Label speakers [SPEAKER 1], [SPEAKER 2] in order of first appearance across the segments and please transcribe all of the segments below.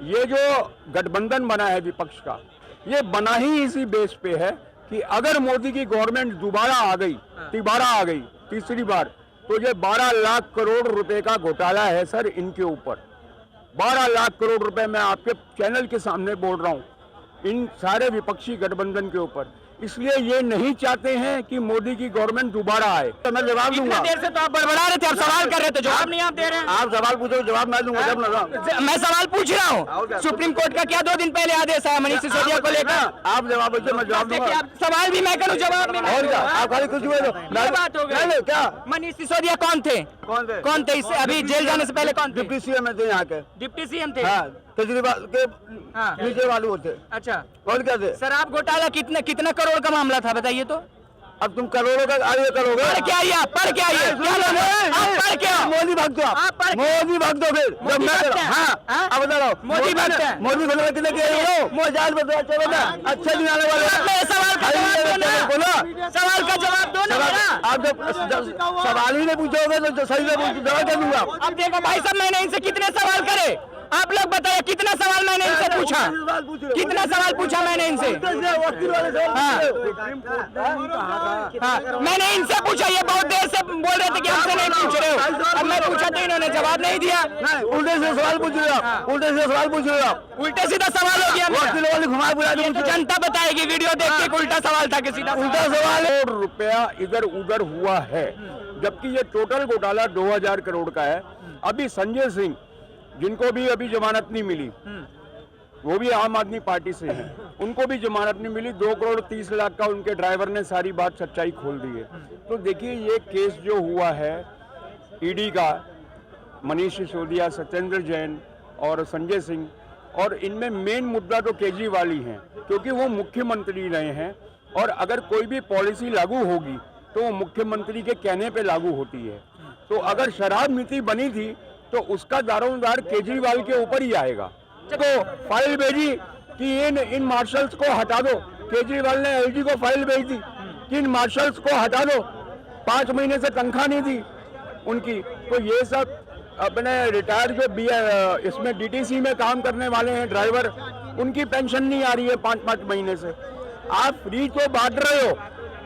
[SPEAKER 1] ये जो गठबंधन बना है विपक्ष का, ये बना ही इसी बेस पे है कि अगर मोदी की गवर्नमेंट दोबारा आ गई, तिबारा आ गई, तीसरी बार, तो ये 12 लाख करोड़ रुपए का घोटाला है सर इनके ऊपर। 12 लाख करोड़ रुपए मैं आपके चैनल के सामने बोल रहा हूं इन सारे विपक्षी गठबंधन के ऊपर। इसलिए ये नहीं चाहते हैं कि मोदी की गवर्नमेंट दोबारा आए। तो मैं जवाब दूंगा।
[SPEAKER 2] देर से तो आप बड़बड़ा रहे थे, आप सवाल कर रहे थे, जवाब नहीं आप दे रहे हैं।
[SPEAKER 1] आप सवाल पूछो, जवाब मैं दूंगा। जब
[SPEAKER 2] मैं सवाल पूछ रहा हूँ, सुप्रीम कोर्ट का क्या 2 दिन पहले आदेश आया मनीष सिसोदिया को लेकर?
[SPEAKER 1] आप जवाब पूछो, मैं जवाब दूंगा।
[SPEAKER 2] सवाल भी मैं करूँ, जवाब भी
[SPEAKER 1] और क्या? आप खाली कुछ
[SPEAKER 2] बात हो गई क्या? मनीष सिसोदिया कौन थे? कौन थे? इससे अभी जेल जाने से पहले कौन थे?
[SPEAKER 1] डिप्टी सीएम थे यहाँ के।
[SPEAKER 2] डिप्टी सीएम थे?
[SPEAKER 1] केजरीवाल के नीचे वाले होते।
[SPEAKER 2] अच्छा,
[SPEAKER 1] और क्या थे?
[SPEAKER 2] शराब घोटाला कितना करोड़ का मामला था बताइए तो?
[SPEAKER 1] अब तुम करोड़ों का आगे करोगे।
[SPEAKER 2] पढ़ के आइए, पढ़ के आइए, पढ़ के
[SPEAKER 1] मोदी भक्त हो आप, मोदी भक्त हो। फिर जब मैं अब बता रहा हूँ
[SPEAKER 2] मोदी भक्त है।
[SPEAKER 1] मोदी भक्त कितने के हो? मोजाल बता अच्छा दिन आने वाले।
[SPEAKER 2] सवाल का जवाब दो ना, सवाल का जवाब दो ना।
[SPEAKER 1] आप जब सवाल ही नहीं पूछोगे तो सही से जवाब क्या दूंगा?
[SPEAKER 2] अब देखो भाई साहब, मैंने इनसे कितने सवाल करे, आप लोग बताइए कितना सवाल मैंने इनसे पूछा, कितना सवाल पूछा मैंने इनसे? मैंने इनसे पूछा, ये बहुत देर से बोल रहे थे कि हमसे नहीं पूछ रहे हो। अब मैं पूछा तो इन्होंने जवाब नहीं दिया।
[SPEAKER 1] उल्टे से सवाल पूछ रहे हो, उल्टे से सवाल पूछ रहे हो।
[SPEAKER 2] उल्टे सीधा सवाल हो गया।
[SPEAKER 1] घुमा बुला
[SPEAKER 2] तो जनता बताएगी वीडियो देख के उल्टा सवाल था कि सीधा
[SPEAKER 1] उल्टा सवाल। करोड़ रुपया इधर उधर हुआ है, जबकि ये टोटल घोटाला 2000 करोड़ का है। अभी संजय सिंह, जिनको भी अभी जमानत नहीं मिली, वो भी आम आदमी पार्टी से हैं, उनको भी जमानत नहीं मिली। 2 करोड़ 30 लाख का उनके ड्राइवर ने सारी बात सच्चाई खोल दी है। तो देखिए ये केस जो हुआ है ईडी का, मनीष सिसोदिया, सत्येंद्र जैन और संजय सिंह, और इनमें मेन मुद्दा तो केजरीवाल ही है, क्योंकि वो मुख्यमंत्री रहे हैं। और अगर कोई भी पॉलिसी लागू होगी तो वो मुख्यमंत्री के कहने पे लागू होती है। तो अगर शराब नीति बनी थी तो उसका दारोमदार केजरीवाल के ऊपर ही आएगा। तो फाइल भेजी कि इन मार्शल्स को हटा दो। केजरीवाल ने एलजी को फाइल भेज दी कि इन मार्शल्स को हटा दो, 5 महीने से तनख्वाह नहीं दी उनकी। तो ये सब अपने रिटायर जो इसमें डीटीसी में काम करने वाले हैं ड्राइवर, उनकी पेंशन नहीं आ रही है 5-5 महीने से। आप फ्री तो बांट रहे हो,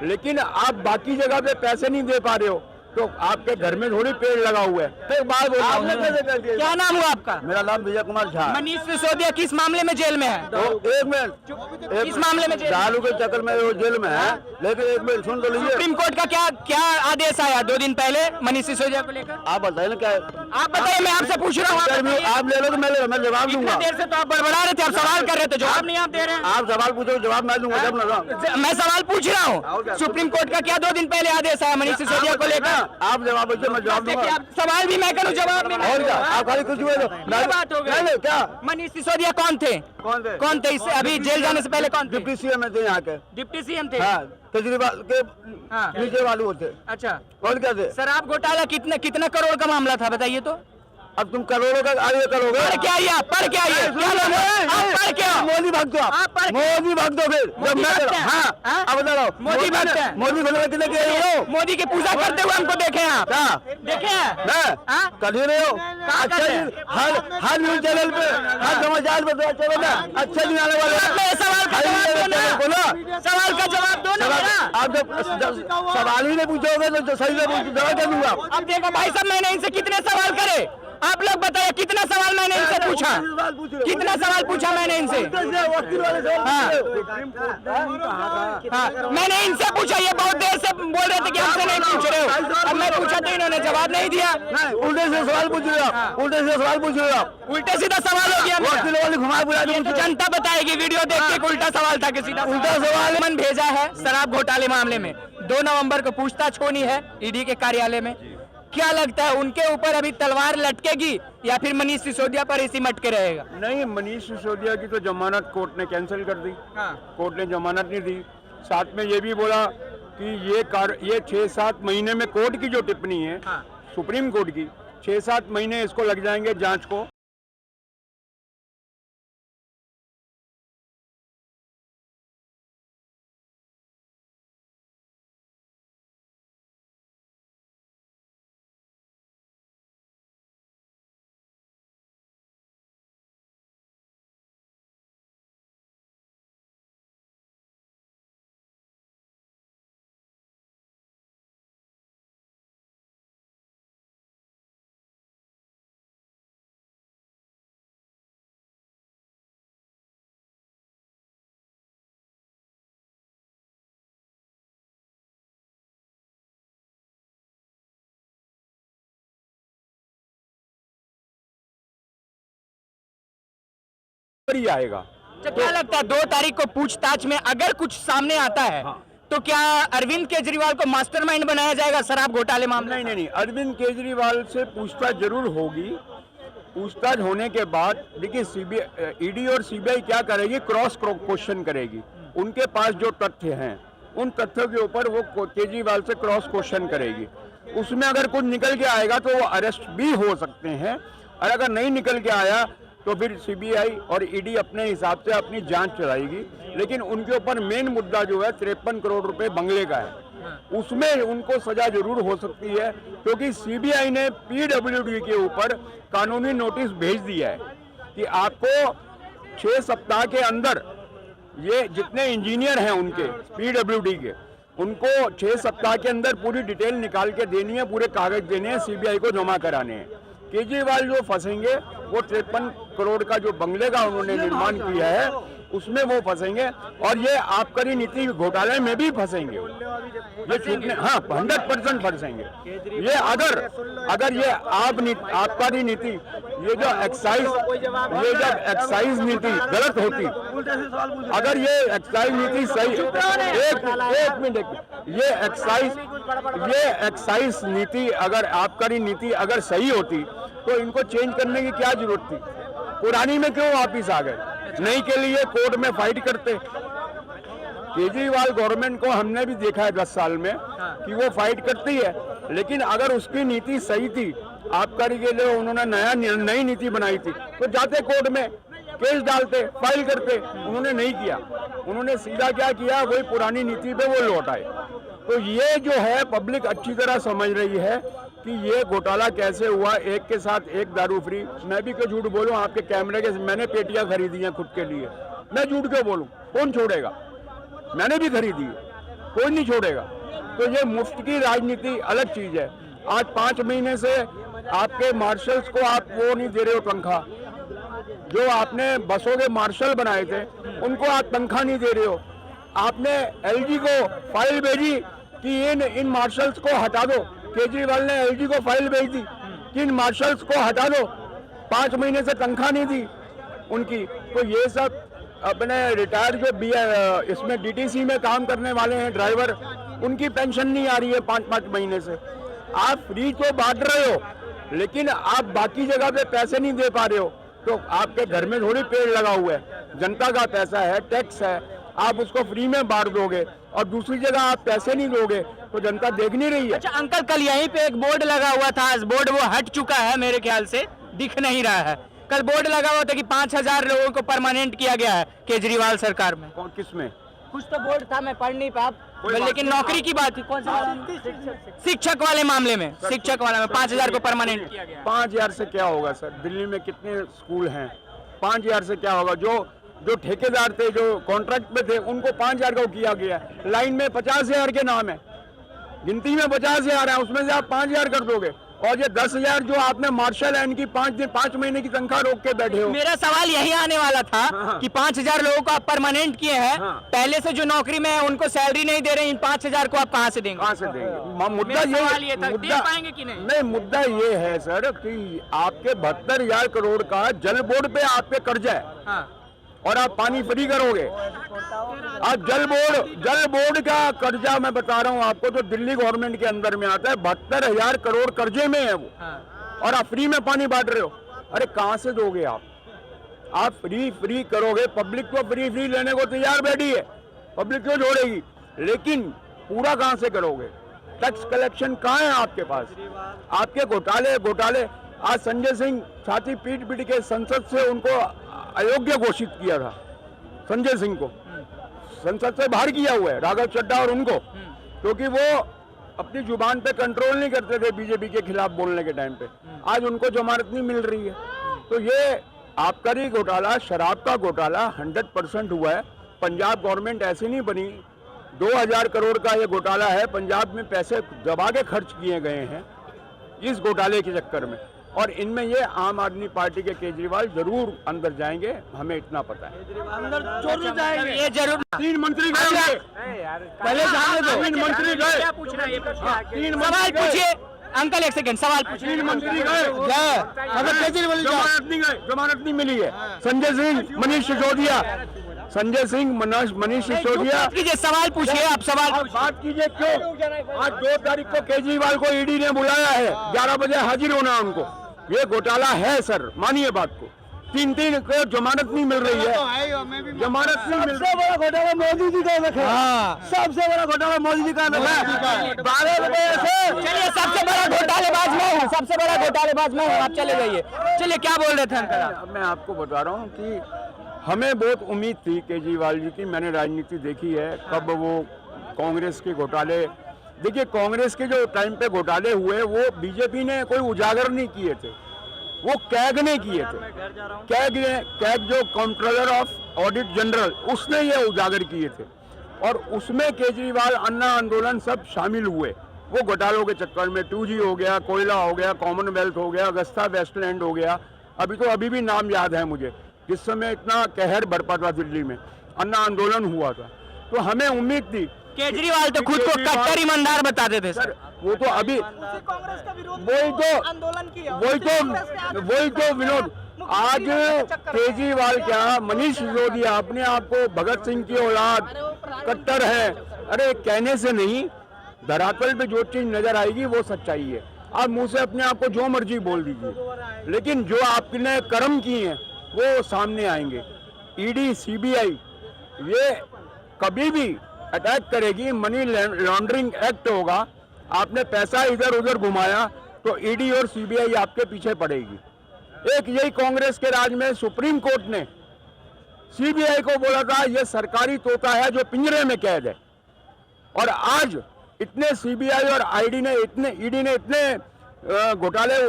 [SPEAKER 1] लेकिन आप बाकी जगह पे पैसे नहीं दे पा रहे हो, तो आपके घर में थोड़ी पेड़ लगा हुआ है। फिर बात
[SPEAKER 2] क्या नाम हुआ आपका?
[SPEAKER 1] मेरा नाम विजय कुमार झा।
[SPEAKER 2] मनीष सिसोदिया किस मामले में जेल में है?
[SPEAKER 1] तो एक मिनट,
[SPEAKER 2] इस मामले में
[SPEAKER 1] दारू के चक्कर में वो जेल में है, लेकिन एक मिनट सुन तो लीजिए।
[SPEAKER 2] सुप्रीम कोर्ट का क्या आदेश आया 2 दिन पहले मनीष सिसोदिया को लेकर?
[SPEAKER 1] आप बताइए ना क्या?
[SPEAKER 2] आप बताइए, मैं आपसे पूछ रहा हूँ।
[SPEAKER 1] आप ले लो तो मैं जवाब दूंगा।
[SPEAKER 2] देर से तो आप बड़बड़ा रहे थे, आप सवाल कर रहे थे, जवाब नहीं आप दे रहे हैं।
[SPEAKER 1] आप सवाल पूछो, जवाब मैं दूंगा। जब
[SPEAKER 2] मैं सवाल पूछ रहा हूँ, सुप्रीम कोर्ट का क्या 2 दिन पहले आदेश आया मनीष सिसोदिया को लेकर?
[SPEAKER 1] आप जवाब मैं जवाब दूंगा।
[SPEAKER 2] सवाल भी मैं करूँ, जवाब नहीं?
[SPEAKER 1] और क्या? आप खाली कुछ
[SPEAKER 2] बात हो गई क्या? मनीष सिसोदिया कौन थे? कौन थे? इससे अभी जेल जाने से पहले कौन थे?
[SPEAKER 1] डिप्टी सीएम थे यहाँ के।
[SPEAKER 2] डिप्टी सीएम थे?
[SPEAKER 1] केजरीवाल के नीचे वाले होते।
[SPEAKER 2] अच्छा,
[SPEAKER 1] और क्या थे?
[SPEAKER 2] शराब घोटाला कितना करोड़ का मामला था बताइए तो?
[SPEAKER 1] अब तुम करोड़ों का आगे करोगे।
[SPEAKER 2] पढ़ के आइए, पढ़ के आइए, पढ़ के
[SPEAKER 1] मोदी भक्त हो आप, मोदी भक्त हो। फिर जब मैं अब बता रहा हूँ
[SPEAKER 2] मोदी भक्त है।
[SPEAKER 1] मोदी भक्त कितने के हो?
[SPEAKER 2] मोदी की पूजा करते हुए हमको देखे आप? देखे हैं?
[SPEAKER 1] कर ही रहे हो। अच्छा, हर न्यूज चैनल पे, हर समाचार पे चलो ना, अच्छा दिन आने वाले।
[SPEAKER 2] सवाल का जवाब दो ना।
[SPEAKER 1] आप जब सवाल ही नहीं पूछोगे तो सही से जवाब क्या दूंगा?
[SPEAKER 2] अब देखो भाई साहब, मैंने इनसे कितने सवाल करे, आप लोग बताइए कितना सवाल मैंने इनसे पूछा, कितना सवाल पूछा मैंने इनसे? मैंने इनसे पूछा, ये बहुत देर से बोल रहे थे कि हमसे नहीं पूछ रहे हो। अब मैं पूछा तो इन्होंने जवाब नहीं दिया।
[SPEAKER 1] उल्टे से सवाल पूछ रहे हो, उल्टे से सवाल पूछ रहे हो।
[SPEAKER 2] उल्टे सीधा सवाल हो गया।
[SPEAKER 1] घुमा बुला
[SPEAKER 2] तो जनता बताएगी वीडियो देख के उल्टा सवाल था कि सीधा
[SPEAKER 1] उल्टा सवाल।
[SPEAKER 2] मन भेजा है शराब घोटाले मामले में 2 नवंबर को पूछताछ होनी है ईडी के कार्यालय में। क्या लगता है उनके ऊपर अभी तलवार लटकेगी या फिर मनीष सिसोदिया पर इसी मटके रहेगा?
[SPEAKER 1] नहीं, मनीष सिसोदिया की तो जमानत कोर्ट ने कैंसिल कर दी। कोर्ट ने जमानत नहीं दी। साथ में ये भी बोला कि ये 6-7 महीने में कोर्ट की जो टिप्पणी है सुप्रीम कोर्ट की, 6-7 महीने इसको लग जाएंगे जांच को। पर ही आएगा।
[SPEAKER 2] तो क्या लगता है 2 तारीख को पूछताछ में अगर कुछ सामने आता है तो क्या अरविंद केजरीवाल को मास्टरमाइंड बनाया जाएगा शराब घोटाले मामले?
[SPEAKER 1] नहीं, अरविंद केजरीवाल से पूछताछ जरूर होगी। पूछताछ होने के बाद देखिए सीबीआई, ईडी और सीबीआई क्या करेगी, क्रॉस क्वेश्चन करेगी। उनके पास जो तथ्य हैं उन तथ्यों के ऊपर वो केजरीवाल से क्रॉस क्वेश्चन करेगी। उसमें अगर कुछ निकल के आएगा तो वो अरेस्ट भी हो सकते हैं, और अगर नहीं निकल के आया तो फिर सीबीआई और ईडी अपने हिसाब से अपनी जांच चलाएगी। लेकिन उनके ऊपर मेन मुद्दा जो है 53 करोड़ रुपए बंगले का है, उसमें उनको सजा जरूर हो सकती है, क्योंकि सीबीआई ने पीडब्ल्यूडी के ऊपर कानूनी नोटिस भेज दिया है कि आपको 6 सप्ताह के अंदर ये जितने इंजीनियर हैं उनके पीडब्ल्यूडी के, उनको 6 सप्ताह के अंदर पूरी डिटेल निकाल के देनी है, पूरे कागज देने हैं, सीबीआई को जमा कराने हैं। केजरीवाल जो फंसेंगे वो 53 करोड़ का जो बंगले का उन्होंने निर्माण किया है उसमें वो फंसेंगे, और ये आबकारी नीति घोटाले में भी फंसेंगे। ये छूटने 100% फंसेंगे। ये अगर ये आबकारी नीति, ये जो एक्साइज नीति गलत होती, अगर ये एक्साइज नीति सही, एक मिनट, ये एक्साइज नीति अगर आबकारी नीति अगर सही होती तो इनको चेंज करने की क्या जरूरत थी? पुरानी में क्यों वापिस आ गए? नई के लिए कोर्ट में फाइट करते। केजरीवाल गवर्नमेंट को हमने भी देखा है 10 साल में कि वो फाइट करती है, लेकिन अगर उसकी नीति सही थी, आबकारी के लिए उन्होंने नई नीति बनाई थी, तो जाते कोर्ट में केस डालते, फाइल करते। उन्होंने नहीं किया, उन्होंने सीधा क्या किया, वही पुरानी नीति पे वो लौट आए। तो ये जो है पब्लिक अच्छी तरह समझ रही है कि ये घोटाला कैसे हुआ, एक के साथ एक दारू फ्री। मैं भी क्यों झूठ बोलूं, आपके कैमरे के मैंने पेटियां खरीदी हैं खुद के लिए, मैं झूठ क्यों बोलूं? कौन छोड़ेगा? मैंने भी खरीदी है, कोई नहीं छोड़ेगा। तो ये मुफ्त की राजनीति अलग चीज है। आज 5 महीने से आपके मार्शल्स को आप वो नहीं दे रहे हो तनख्वाह, जो आपने बसों के मार्शल बनाए थे उनको आप तनख्वाह नहीं दे रहे हो। आपने एलजी को फाइल भेजी कि इन मार्शल्स को हटा दो, केजरीवाल ने एलजी को फाइल भेज दी कि इन मार्शल्स को हटा दो, 5 महीने से तनख्वाह नहीं दी उनकी। तो ये सब अपने रिटायर जो इसमें डीटीसी में काम करने वाले हैं ड्राइवर, उनकी पेंशन नहीं आ रही है 5-5 महीने से। आप फ्री तो बांट रहे हो, लेकिन आप बाकी जगह पे पैसे नहीं दे पा रहे हो। तो आपके घर में थोड़ी पेड़ लगा हुआ है, जनता का पैसा है, टैक्स है, आप उसको फ्री में बांट दोगे और दूसरी जगह आप पैसे नहीं दोगे तो जनता देख नहीं रही है।
[SPEAKER 2] अच्छा अंकल, कल यहीं पे एक बोर्ड लगा हुआ था, बोर्ड वो हट चुका है मेरे ख्याल से, दिख नहीं रहा है। कल बोर्ड लगा हुआ था कि 5000 लोगों को परमानेंट किया गया है केजरीवाल सरकार में।
[SPEAKER 1] कौन, किसमें?
[SPEAKER 2] कुछ तो बोर्ड था, मैं पढ़ नहीं पाया, लेकिन नौकरी की बात थी। कौन सा? शिक्षक वाले मामले में, शिक्षक वाले में 5000 को परमानेंट किया गया।
[SPEAKER 1] 5000 से क्या होगा सर? दिल्ली में कितने स्कूल हैं? 5000 से क्या होगा? जो ठेकेदार थे, जो कॉन्ट्रैक्ट पे थे, उनको 5000 का किया गया। लाइन में 50,000 के नाम है, गिनती में 50,000 है, उसमें से आप 5000 कर दोगे। और ये 10,000 जो आपने मार्शल है इनकी 5 महीने की तनख्वाह रोक के बैठे हो।
[SPEAKER 2] मेरा सवाल यही आने वाला था कि 5000 लोगों को आप परमानेंट किए हैं, पहले से जो नौकरी में है उनको सैलरी नहीं दे रहे, इन 5000 को आप कहाँ से देंगे?
[SPEAKER 1] कहाँ से देंगे? मुद्दा ये था,
[SPEAKER 2] दे पाएंगे कि नहीं?
[SPEAKER 1] नहीं, मुद्दा ये है सर कि आपके 72,000 करोड़ का जल बोर्ड पे आप पे कर्जा है और आप पानी फ्री करोगे। आज जल बोर्ड का कर्जा मैं बता रहा हूँ आपको, तो दिल्ली गवर्नमेंट के अंदर में आता है, 72,000 करोड़ कर्जे में है वो, और आप फ्री में पानी बांट रहे हो। अरे कहाँ से दोगे आप फ्री करोगे, पब्लिक को फ्री लेने को तैयार बैठी है, पब्लिक क्यों जोड़ेगी? लेकिन पूरा कहाँ से करोगे? टैक्स कलेक्शन कहाँ है आपके पास? आपके घोटाले। आज संजय सिंह छाती पीट के संसद से उनको अयोग्य घोषित किया था, संजय सिंह को संसद से बाहर किया हुआ है, राघव चड्ढा और उनको, क्योंकि वो अपनी जुबान पे कंट्रोल नहीं करते थे बीजेपी के खिलाफ बोलने के टाइम पे। आज उनको जमानत नहीं मिल रही है। तो ये आबकारी घोटाला, शराब का घोटाला 100% हुआ है। पंजाब गवर्नमेंट ऐसी नहीं बनी, 2000 करोड़ का ये घोटाला है, पंजाब में पैसे दबा के खर्च किए गए हैं इस घोटाले के चक्कर में। और इनमें ये आम आदमी पार्टी के केजरीवाल जरूर अंदर जाएंगे, हमें इतना पता है।
[SPEAKER 2] अंदर जरूर जाएंगे, ये जरूर।
[SPEAKER 1] 3 मंत्री गए, पहले जाने दो। 3 मंत्री गए,
[SPEAKER 2] 3 सवाल पूछिए, अंकल एक सेकंड सवाल पूछिए।
[SPEAKER 1] 3 मंत्री गए, अगर केजरीवाल जमानत नहीं मिली है। संजय सिंह, मनीष सिसोदिया, संजय सिंह, मनीष सिसोदिया,
[SPEAKER 2] कीजिए सवाल पूछिए, आप सवाल
[SPEAKER 1] बात कीजिए। क्यों आज 2 तारीख को केजरीवाल को ईडी ने बुलाया है, 11 बजे हाजिर होना उनको। ये घोटाला है सर, मानिए बात को। 3 को जमानत नहीं मिल रही है, जमानत नहीं मिल रही। सबसे बड़ा घोटाला मोदी जी का है, सबसे बड़ा घोटाला मोदी जी का है। 12 रुपए से
[SPEAKER 2] चलिए, सबसे बड़ा घोटालेबाज मैं हूँ, सबसे बड़ा घोटालेबाज मैं हूँ, आप चले जाइए। चलिए, क्या बोल रहे थे अंकल आप?
[SPEAKER 1] मैं आपको बता रहा हूँ कि हमें बहुत उम्मीद थी केजरीवाल जी की। मैंने राजनीति देखी है, कब वो कांग्रेस के घोटाले, देखिए कांग्रेस के जो टाइम पे घोटाले हुए वो बीजेपी ने कोई उजागर नहीं किए थे, वो कैग ने किए थे। कैग जो कंट्रोलर ऑफ ऑडिट जनरल, उसने ये उजागर किए थे और उसमें केजरीवाल, अन्ना आंदोलन सब शामिल हुए। वो घोटालों के चक्कर में 2G हो गया, कोयला हो गया, कॉमनवेल्थ हो गया, अगस्ता वेस्टलैंड हो गया, अभी भी नाम याद है मुझे, जिस समय इतना कहर बरपा था दिल्ली में, अन्ना आंदोलन हुआ था। तो हमें उम्मीद थी,
[SPEAKER 2] केजरीवाल तो खुद को कट्टर ईमानदार बताते थे सर।
[SPEAKER 1] वो तो अभी
[SPEAKER 3] कांग्रेस का विरोध
[SPEAKER 1] आंदोलन किया, वही तो विनोद। आज केजरीवाल क्या, मनीष सिसोदिया अपने आप को भगत सिंह की औलाद, कट्टर है। अरे कहने से नहीं, धरातल पे जो चीज नजर आएगी वो सच्चाई है। आप मुंह से अपने आप को जो मर्जी बोल दीजिए, लेकिन जो आपने कर्म किए हैं वो सामने आएंगे। ईडी, सीबीआई ये कभी भी अटैक करेगी। मनी लॉन्ड्रिंग एक्ट होगा, आपने पैसा इधर उधर घुमाया तो ईडी और सीबीआई आपके पीछे पड़ेगी। एक यही कांग्रेस के राज में सुप्रीम कोर्ट ने सीबीआई को बोला था ये सरकारी तोता है जो पिंजरे में कैद है, और आज इतने सीबीआई और ईडी ने इतने घोटाले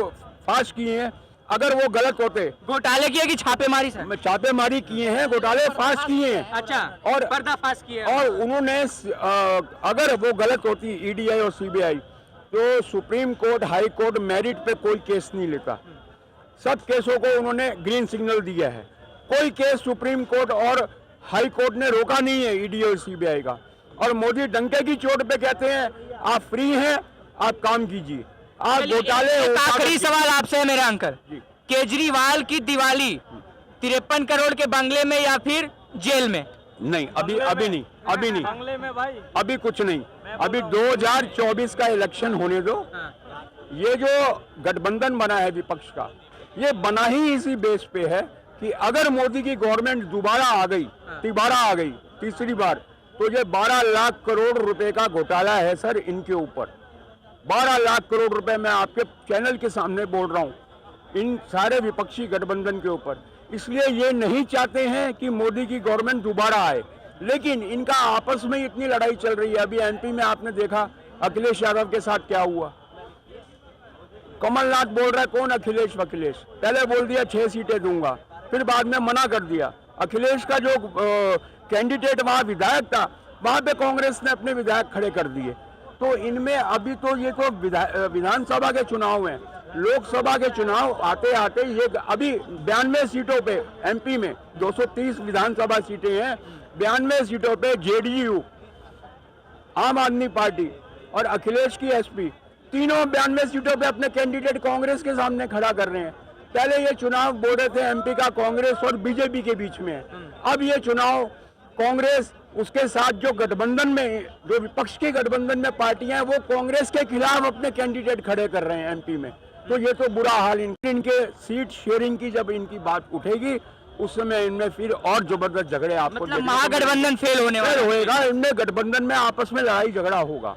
[SPEAKER 1] फाश किए हैं। अगर वो गलत होते,
[SPEAKER 2] घोटाले किए कि छापेमारी सर?
[SPEAKER 1] छापेमारी किए हैं, घोटाले फाश किए हैं।
[SPEAKER 2] अच्छा,
[SPEAKER 1] और
[SPEAKER 2] पर्दाफाश किया,
[SPEAKER 1] और उन्होंने अगर वो गलत होती ईडीआई और सीबीआई, तो supreme court, high court merit पे कोई केस नहीं लेता। सब केसों को उन्होंने ग्रीन सिग्नल दिया है। कोई केस सुप्रीम कोर्ट और हाई कोर्ट ने रोका नहीं है ईडी और सीबीआई का। और मोदी डंके की चोट पे कहते हैं आप फ्री हैं, आप काम कीजिए, आप घोटाले।
[SPEAKER 2] आखिरी सवाल आपसे है मेरा अंकल, केजरीवाल की दिवाली 53 करोड़ के बंगले में या फिर जेल में?
[SPEAKER 1] नहीं, अभी नहीं,
[SPEAKER 3] बंगले में भाई,
[SPEAKER 1] अभी कुछ नहीं। अभी 2024 का इलेक्शन होने दो। ये जो गठबंधन बना है विपक्ष का, ये बना ही इसी बेस पे है कि अगर मोदी की गवर्नमेंट दोबारा आ गई, तीसरी बार, तो ये 12 लाख करोड़ रुपए का घोटाला है सर इनके ऊपर। 12 लाख करोड़ रुपए मैं आपके चैनल के सामने बोल रहा हूँ, इन सारे विपक्षी गठबंधन के ऊपर। इसलिए ये नहीं चाहते हैं कि मोदी की गवर्नमेंट दोबारा आए, लेकिन इनका आपस में इतनी लड़ाई चल रही है। अभी एमपी में आपने देखा अखिलेश यादव के साथ क्या हुआ। कमलनाथ बोल रहा है कौन अखिलेश, पहले बोल दिया 6 सीटें दूंगा, फिर बाद में मना कर दिया। अखिलेश का जो कैंडिडेट वहां विधायक था, वहां पे कांग्रेस ने अपने विधायक खड़े कर दिए। तो इनमें अभी तो ये तो विधानसभा के चुनाव हैं, लोकसभा के चुनाव आते आते ये अभी 92 सीटों पे, एमपी में 230 विधानसभा सीटें हैं, 92 सीटों पे जेडीयू, आम आदमी पार्टी और अखिलेश की एसपी, तीनों 92 सीटों पे अपने कैंडिडेट कांग्रेस के सामने खड़ा कर रहे हैं। पहले ये चुनाव बोल रहे थे एमपी का कांग्रेस और बीजेपी के बीच में है, अब ये चुनाव कांग्रेस उसके साथ जो गठबंधन में, जो विपक्ष के गठबंधन में पार्टियां हैं, वो कांग्रेस के खिलाफ अपने कैंडिडेट खड़े कर रहे हैं एमपी में। तो ये तो बुरा हाल इनके सीट शेयरिंग की जब इनकी बात उठेगी, उस समय इनमें फिर और जबरदस्त झगड़े आपको,
[SPEAKER 2] मतलब महागठबंधन फेल होने वाला
[SPEAKER 1] होएगा, इनमें गठबंधन में आपस में लड़ाई झगड़ा होगा।